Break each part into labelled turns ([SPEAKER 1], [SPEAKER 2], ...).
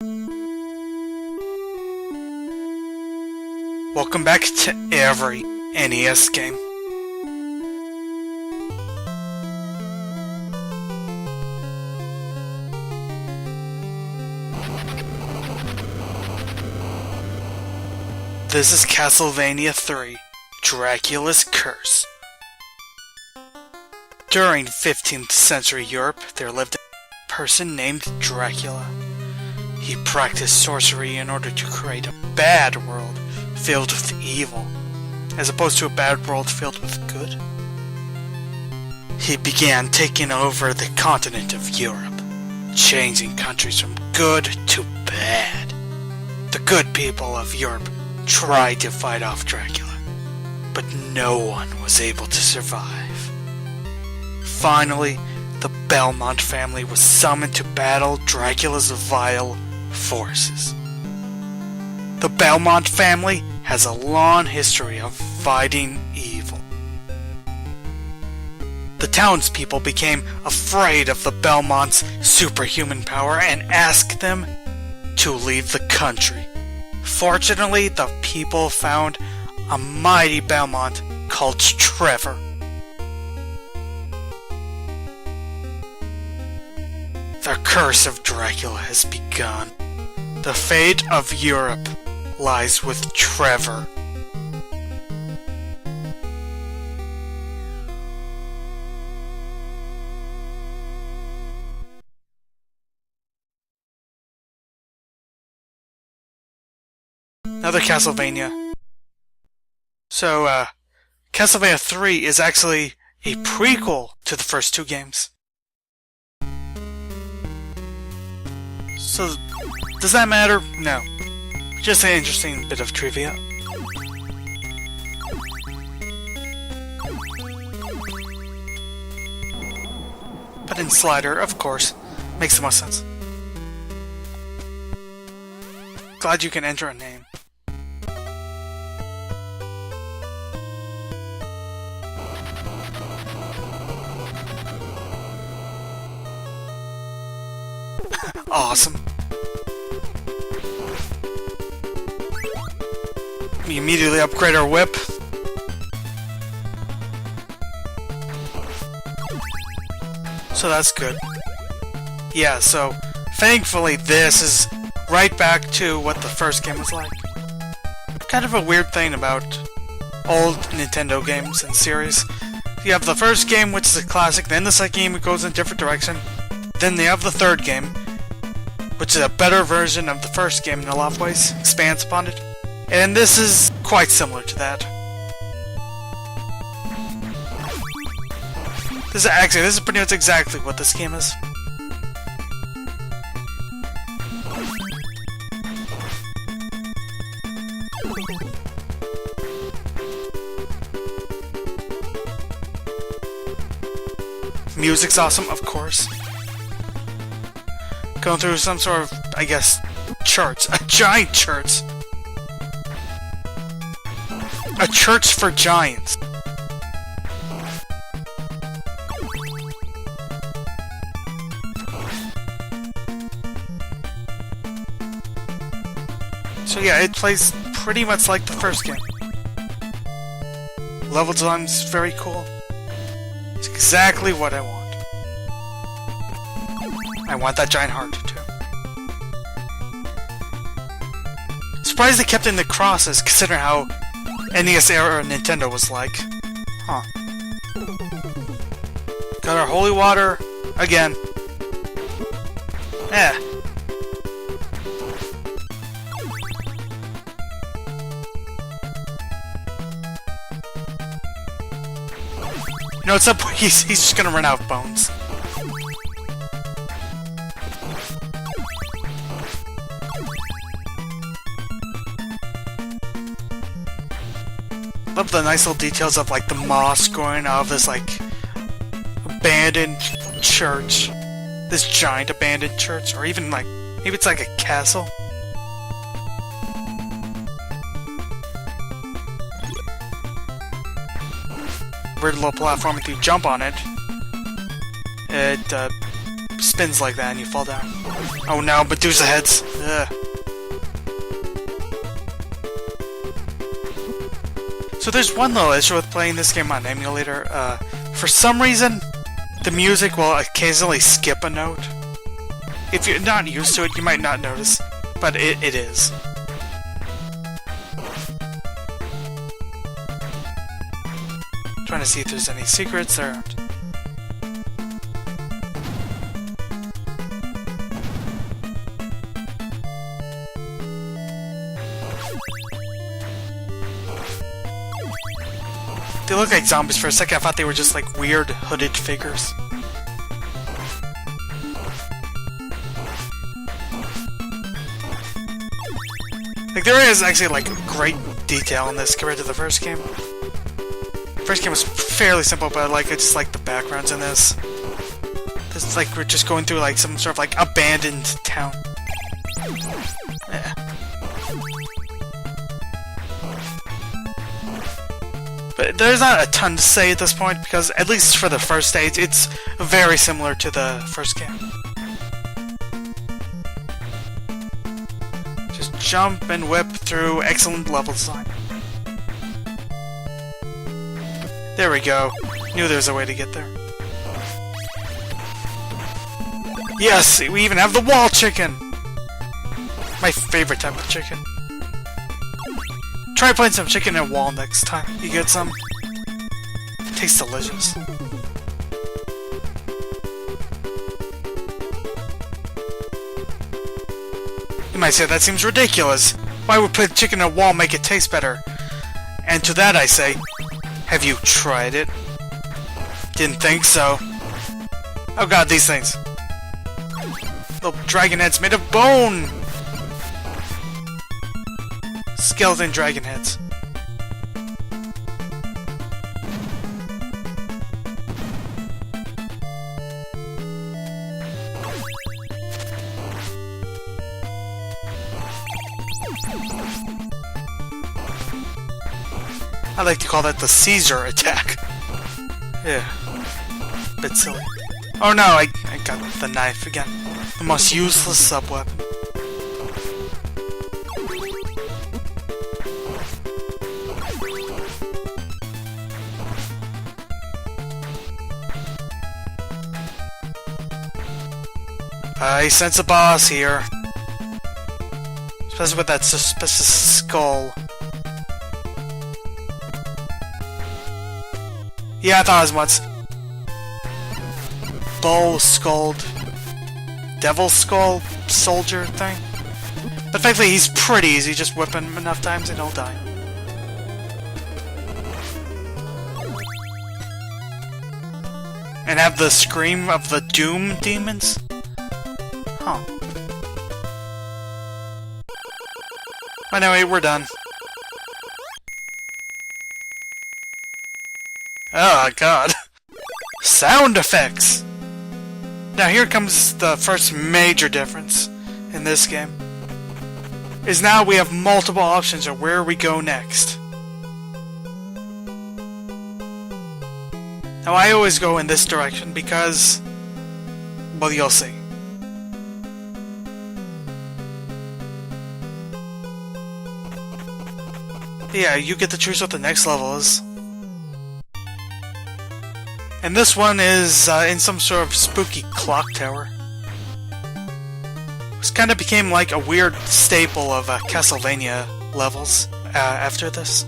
[SPEAKER 1] Welcome back to every NES game. This is Castlevania 3, Dracula's Curse. During 15th century Europe, there lived a person named Dracula. He practiced sorcery in order to create a bad world filled with evil, as opposed to a bad world filled with good. He began taking over the continent of Europe, changing countries from good to bad. The good people of Europe tried to fight off Dracula, but no one was able to survive. Finally, the Belmont family was summoned to battle Dracula's vile forces. The Belmont family has a long history of fighting evil. The townspeople became afraid of the Belmonts' superhuman power and asked them to leave the country. Fortunately, the people found a mighty Belmont called Trevor. The curse of Dracula has begun. The fate of Europe lies with Trevor. Another Castlevania. So, Castlevania 3 is actually a prequel to the first two games. So, does that matter? No. Just an interesting bit of trivia. But in Slider, of course, makes the most sense. Glad you can enter a name. Awesome. We immediately upgrade our whip. So that's good. Yeah, so thankfully this is right back to what the first game was like. Kind of a weird thing about old Nintendo games and series. You have the first game, which is a classic, then the second game goes in a different direction. Then they have the third game, which is a better version of the first game in a lot of ways, expands upon it. And this is quite similar to that. This is pretty much exactly what this game is. Music's awesome, of course. Going through some sort of, I guess, church. A giant church. A church for giants. So yeah, it plays pretty much like the first game. Level design's very cool. It's exactly what I want. I want that giant heart, too. Surprised they kept in the crosses, considering how NES era Nintendo was like. Huh. Got our holy water again. Eh. No, it's up. He's just gonna run out of bones. Love the nice little details of like the moss growing out of this like abandoned church. This giant abandoned church, or even like maybe it's like a castle. Weird little platform. If you jump on it, it spins like that and you fall down. Oh no, Medusa heads. Ugh. So there's one little issue with playing this game on emulator. For some reason, the music will occasionally skip a note. If you're not used to it, you might not notice, but it is. Trying to see if there's any secrets there aren't. They look like zombies. For a second I thought they were just like weird hooded figures. Like there is actually like great detail in this compared to the first game. First game was fairly simple, but like I just like the backgrounds in this. This is like we're just going through like some sort of like abandoned town. Yeah. But there's not a ton to say at this point because at least for the first stage, it's very similar to the first game. Just jump and whip through excellent level design. There we go. Knew there was a way to get there. Yes, we even have the wall chicken! My favorite type of chicken. Try putting some chicken in a wall next time you get some. Tastes delicious. You might say that seems ridiculous. Why would put chicken in a wall make it taste better? And to that I say, have you tried it? Didn't think so. Oh god, these things. Little dragon heads made of bone! Skeleton dragon heads. I like to call that the Caesar attack. Yeah. Bit silly. Oh no, I got the knife again. The most useless sub-weapon. I sense a boss here. Especially with that suspicious skull. Yeah, I thought as much. Bull skulled devil skull soldier thing. But thankfully he's pretty easy, just whip him enough times and he'll die. And have the scream of the Doom demons? Huh. Anyway, we're done. Oh god. Sound effects! Now here comes the first major difference in this game. Is now we have multiple options of where we go next. Now I always go in this direction because... well, you'll see. Yeah, you get to choose what the next level is. And this one is in some sort of spooky clock tower. This kind of became like a weird staple of Castlevania levels after this.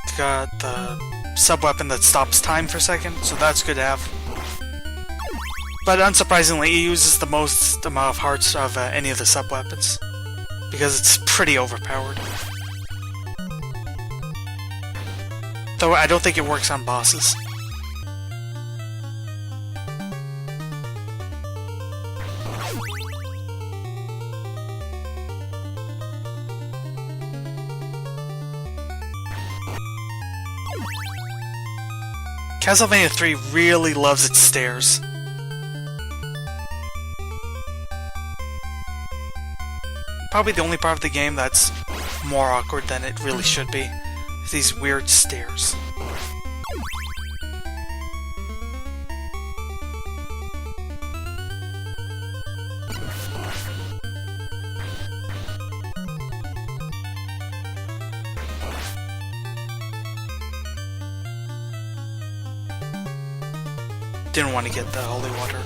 [SPEAKER 1] It's got the sub-weapon that stops time for a second, so that's good to have. But unsurprisingly, it uses the most amount of hearts of any of the sub-weapons, because it's pretty overpowered. Though I don't think it works on bosses. Castlevania 3 really loves its stairs. probably the only part of the game that's more awkward than it really should be. These weird stairs. Didn't want to get the holy water.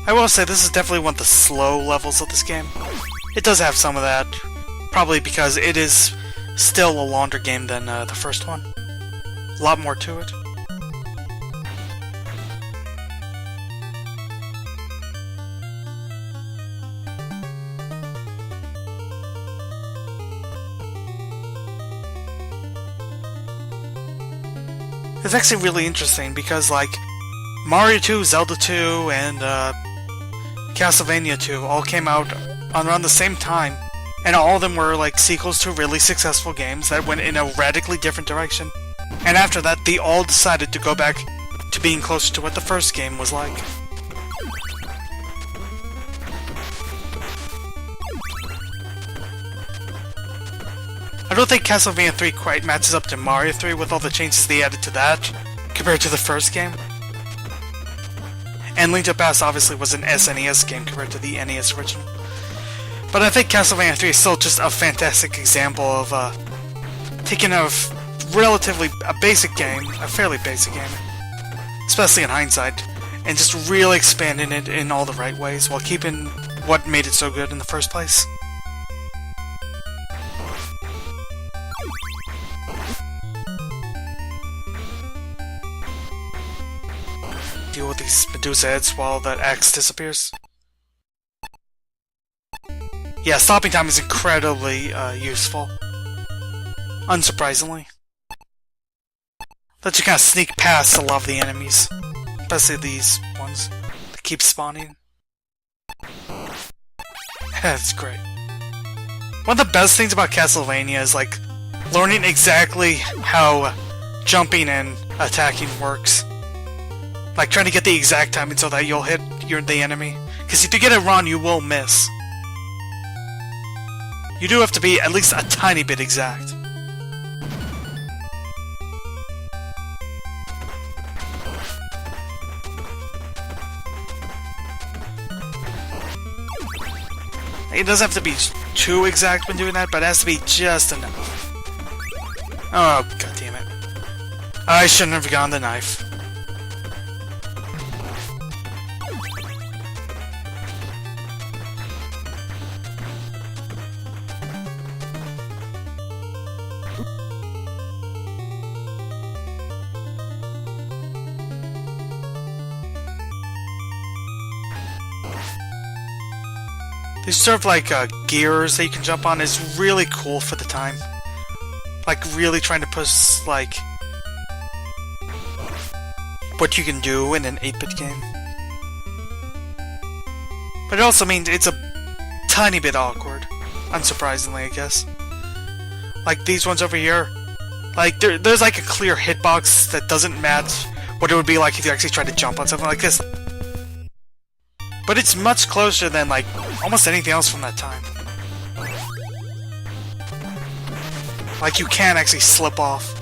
[SPEAKER 1] I will say this is definitely one of the slow levels of this game. It does have some of that, probably because it is still a longer game than the first one. A lot more to it. It's actually really interesting because, like, Mario 2, Zelda 2, and Castlevania 2 all came out around the same time, and all of them were like sequels to really successful games that went in a radically different direction. And after that, they all decided to go back to being closer to what the first game was like. I don't think Castlevania 3 quite matches up to Mario 3 with all the changes they added to that compared to the first game. And Link to the Past obviously was an SNES game compared to the NES original. But I think Castlevania 3 is still just a fantastic example of taking a basic game, a fairly basic game, especially in hindsight, and just really expanding it in all the right ways while keeping what made it so good in the first place. Deal with these Medusa heads while that axe disappears. Yeah, stopping time is incredibly useful. Unsurprisingly. Lets you kind of sneak past a lot of the enemies. Especially these ones that keep spawning. That's great. One of the best things about Castlevania is, like, learning exactly how jumping and attacking works. Like, trying to get the exact timing so that you'll hit the enemy. Because if you get it wrong, you will miss. You do have to be at least a tiny bit exact. It doesn't have to be too exact when doing that, but it has to be just enough. Oh, god damn it. I shouldn't have gone the knife. These sort of like gears that you can jump on is really cool for the time. Like really trying to push like what you can do in an 8-bit game. But it also means it's a tiny bit awkward. Unsurprisingly, I guess. Like these ones over here. Like there's like a clear hitbox that doesn't match what it would be like if you actually tried to jump on something like this. But it's much closer than, like, almost anything else from that time. Like, you can actually slip off.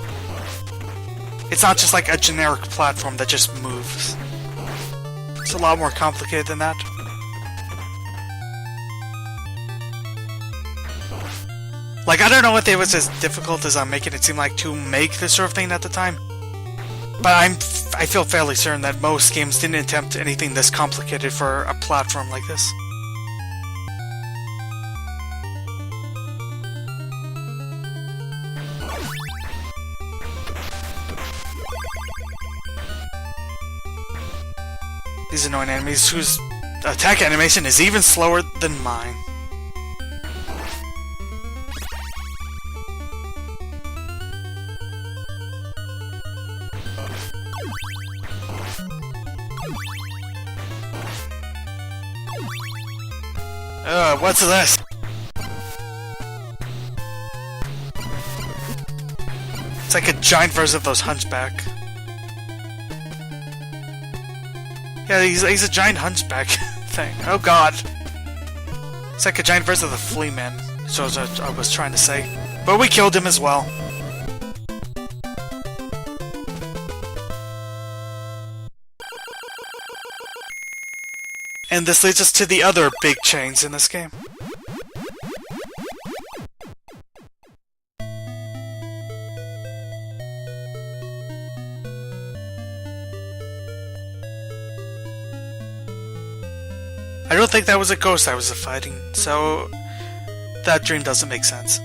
[SPEAKER 1] It's not just like a generic platform that just moves. It's a lot more complicated than that. Like, I don't know if it was as difficult as I'm making it seem like to make this sort of thing at the time. But I feel fairly certain that most games didn't attempt anything this complicated for a platform like this. These annoying enemies whose attack animation is even slower than mine. What's this? It's like a giant version of those Hunchback. Yeah, he's a giant Hunchback thing. Oh god. It's like a giant version of the Flea Man, so I was trying to say. But we killed him as well. And this leads us to the other big chains in this game. I don't think that was a ghost I was fighting, so that dream doesn't make sense.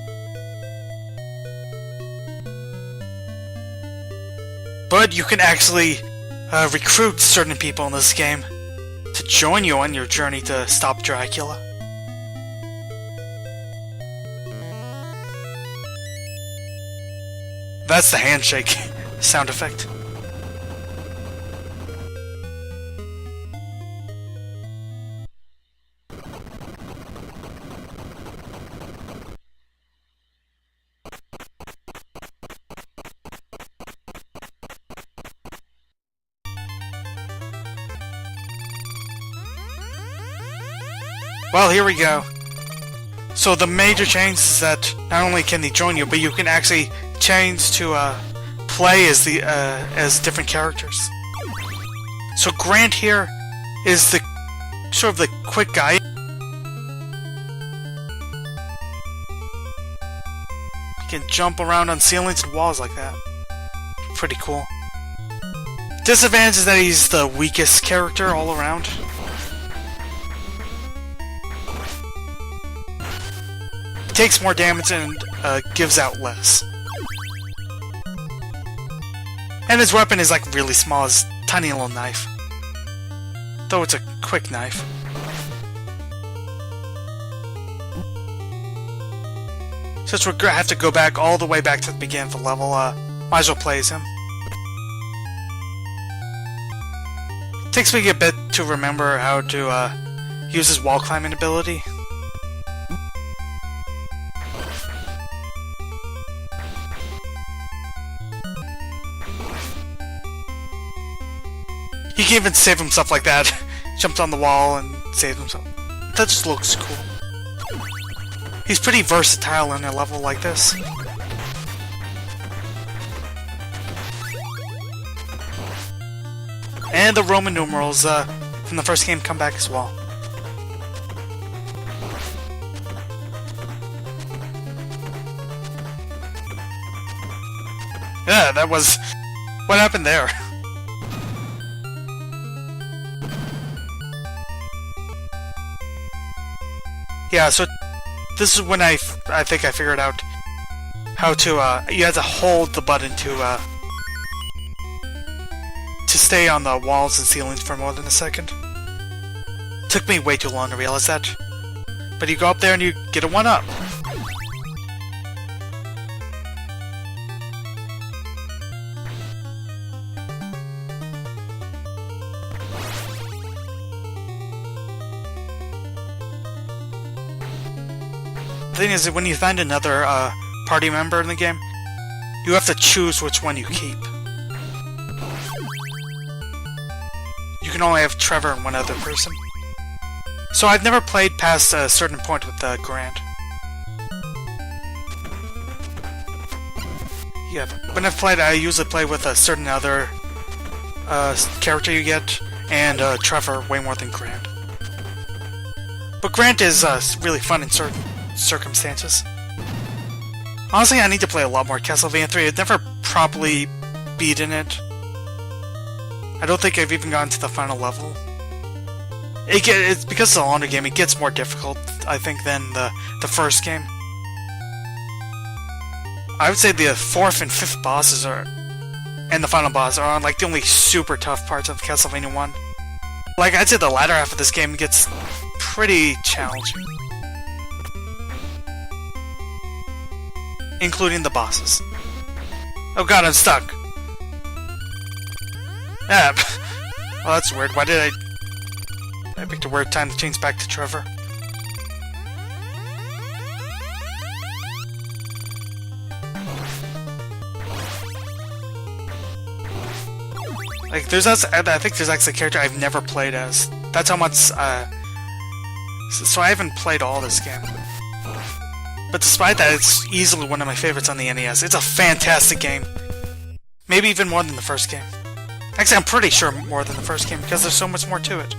[SPEAKER 1] But you can actually recruit certain people in this game to join you on your journey to stop Dracula. That's the handshake sound effect. Well, here we go. So the major change is that not only can they join you, but you can actually change to play as different characters. So Grant here is the sort of the quick guy. He can jump around on ceilings and walls like that. Pretty cool. Disadvantage is that he's the weakest character all around. Takes more damage and gives out less. And his weapon is like really small, his tiny little knife. Though it's a quick knife. Since we're gonna have to go back all the way back to the beginning of the level, might as well play as him. Takes me a bit to remember how to use his wall climbing ability. He can even save himself like that. Jumped on the wall and saved himself. That just looks cool. He's pretty versatile in a level like this. And the Roman numerals from the first game come back as well. Yeah, that was... What happened there? Yeah, so this is when I think I figured out how to, you have to hold the button to stay on the walls and ceilings for more than a second. Took me way too long to realize that. But you go up there and you get a 1-up. The thing is that when you find another party member in the game, you have to choose which one you keep. You can only have Trevor and one other person. So I've never played past a certain point with Grant. Yeah, when I've played, I usually play with a certain other character you get, and Trevor way more than Grant. But Grant is really fun in certain circumstances. Honestly, I need to play a lot more Castlevania 3. I've never properly beaten it. I don't think I've even gotten to the final level. It's because it's a longer game, it gets more difficult, I think, than the first game. I would say the 4th and 5th bosses and the final boss are like the only super tough parts of Castlevania 1. Like, I'd say the latter half of this game gets pretty challenging. Including the bosses. Oh god, I'm stuck. Ah, well, that's weird. Why did I picked a weird time to change back to Trevor. Like, I think there's actually a character I've never played as. That's how much, so I haven't played all this game. But despite that, it's easily one of my favorites on the NES. It's a fantastic game. Maybe even more than the first game. Actually, I'm pretty sure more than the first game, because there's so much more to it.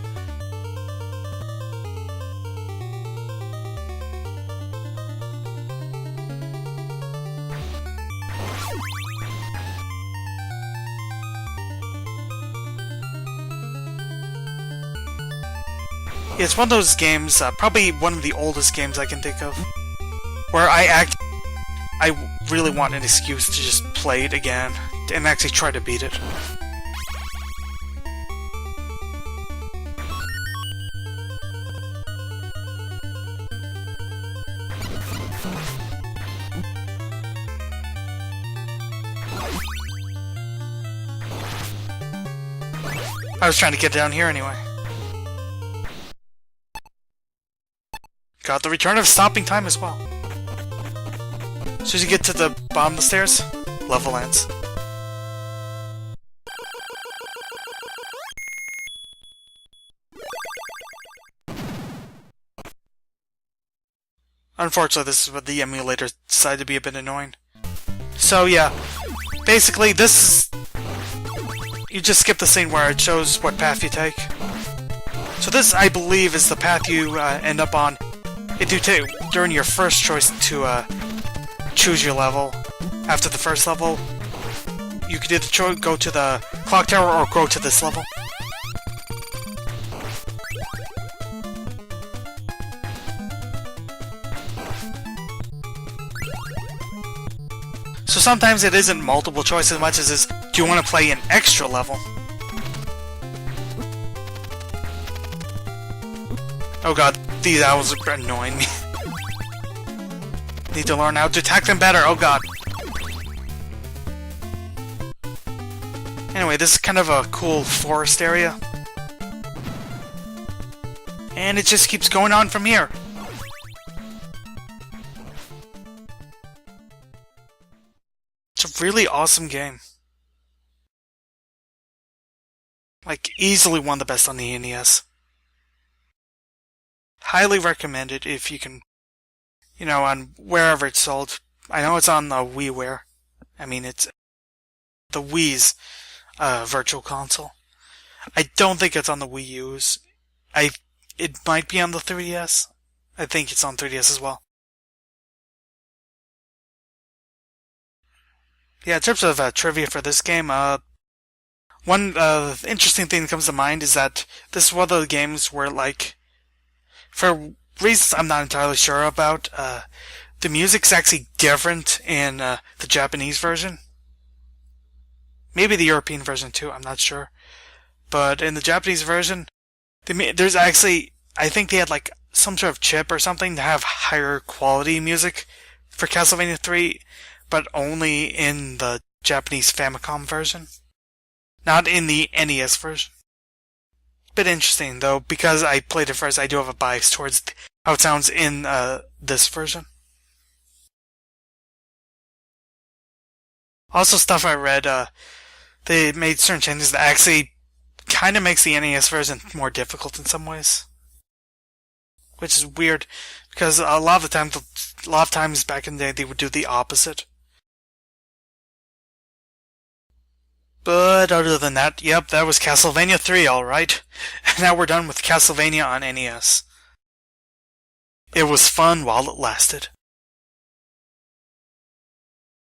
[SPEAKER 1] It's one of those games, probably one of the oldest games I can think of, where I really want an excuse to just play it again, and actually try to beat it. I was trying to get down here anyway. Got the return of stopping time as well. As soon as you get to the bottom of the stairs, level ends. Unfortunately, this is where the emulator decided to be a bit annoying. So yeah, basically this is... You just skip the scene where it shows what path you take. So this, I believe, is the path you end up on if you take during your first choice to choose your level. After the first level, you could either go to the clock tower or go to this level. So sometimes it isn't multiple choice as much as is, do you want to play an extra level? Oh god, these owls are annoying me. Need to learn how to attack them better, oh god. Anyway, this is kind of a cool forest area. And it just keeps going on from here. It's a really awesome game. Like, easily one of the best on the NES. Highly recommended if you can, you know, on wherever it's sold. I know it's on the WiiWare. I mean, it's the Wii's virtual console. I don't think it's on the Wii U's. It might be on the 3DS. I think it's on 3DS as well. Yeah, in terms of trivia for this game, one interesting thing that comes to mind is that this is one of the games where, like, for reasons I'm not entirely sure about, the music's actually different in the Japanese version. Maybe the European version too, I'm not sure. But in the Japanese version, there's actually, I think they had like some sort of chip or something to have higher quality music for Castlevania 3, but only in the Japanese Famicom version. Not in the NES version. Bit interesting, though, because I played it first, I do have a bias towards how it sounds in this version. Also, stuff I read, they made certain changes that actually kind of makes the NES version more difficult in some ways. Which is weird, because a lot of times back in the day, they would do the opposite. But other than that, yep, that was Castlevania 3, alright. And now we're done with Castlevania on NES. It was fun while it lasted.